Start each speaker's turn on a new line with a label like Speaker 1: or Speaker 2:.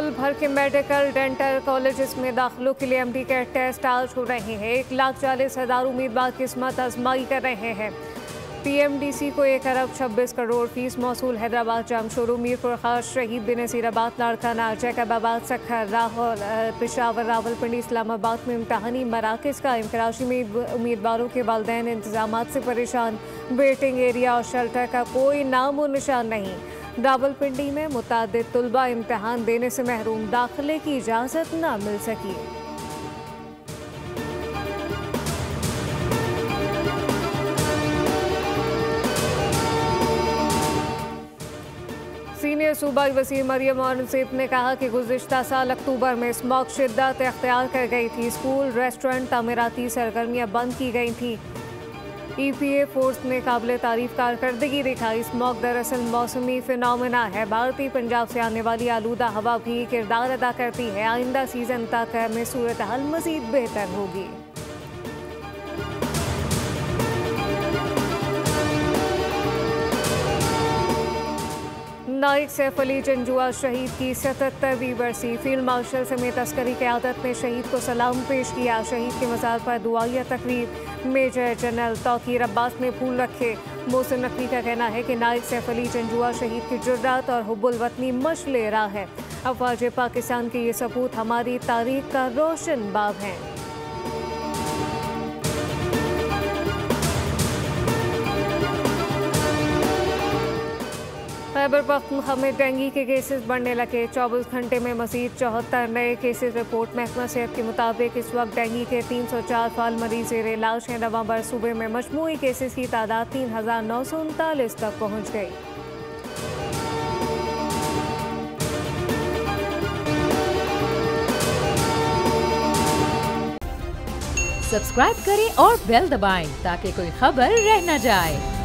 Speaker 1: मुल्क भर के मेडिकल डेंटल कॉलेजेस में दाखिलों के लिए एमडी के टेस्ट आज हो रहे हैं। 1,40,000 उम्मीदवार किस्मत आजमाई कर रहे हैं। पीएमडीसी को 1 अरब 26 करोड़ फीस मौसूल। हैदराबाद जामशोरू मीरपुर खास शहीद बेनज़ीराबाद लाड़काना जैकबाबाद सखर लाहौर पेशावर रावलपिंडी इस्लामाबाद में इम्तहानी मराकज़ कायम। कराची में उम्मीदवारों के वालिदैन इंतजाम से परेशान। वेटिंग एरिया और शेल्टर का कोई नामो निशान नहीं। रावलपिंडी में मुतादिद तुलबा इम्तहान देने से महरूम, दाखिले की इजाज़त न मिल सकी। सीनियर सूबाई वज़ीर मरियम औरंगज़ेब ने कहा कि गुज़िश्ता साल अक्टूबर में स्मॉग शिद्दत इख्तियार कर गई थी। स्कूल, रेस्टोरेंट, तामीराती सरगर्मियाँ बंद की गई थी। EPA फोर्स ने काबिल तारीफ कारकर्दगी दिखाई। स्मॉग दरअसल मौसमी फिनोमेना है। भारतीय पंजाब से आने वाली आलूदा हवा भी किरदार अदा करती है। आइंदा सीजन तक में सूरत हाल मज़ीद बेहतर होगी। नाइक सैफ अली जंजुआ शहीद की 77वीं बरसी। फील्ड मार्शल समेत अस्करी क़यादत ने शहीद को सलाम पेश किया। शहीद के मज़ार पर दुआया तकरीब। मेजर जनरल तौकीर अब्बास ने फूल रखे। मोहसिन नकवी का कहना है कि नाइक सैफ अली जंजुआ शहीद की जुर्रत और हुब्बुल वतनी मशले राह है। अफवाज पाकिस्तान के ये सबूत हमारी तारीख का रोशन बाब हैं। खैबर पख्तूनख्वा में डेंगू के केसेस बढ़ने लगे। 24 घंटे में मजीद 74 नए केसेस रिपोर्ट। महकमा सेहत के मुताबिक इस वक्त डेंगू के 304 फाल मरीज ज़ेर इलाज हैं। नवंबर सूबे में मजमूई केसेस की तादाद 3,939 तक पहुँच गई।
Speaker 2: सब्सक्राइब करें और बेल दबाएं ताकि कोई खबर रह न जाए।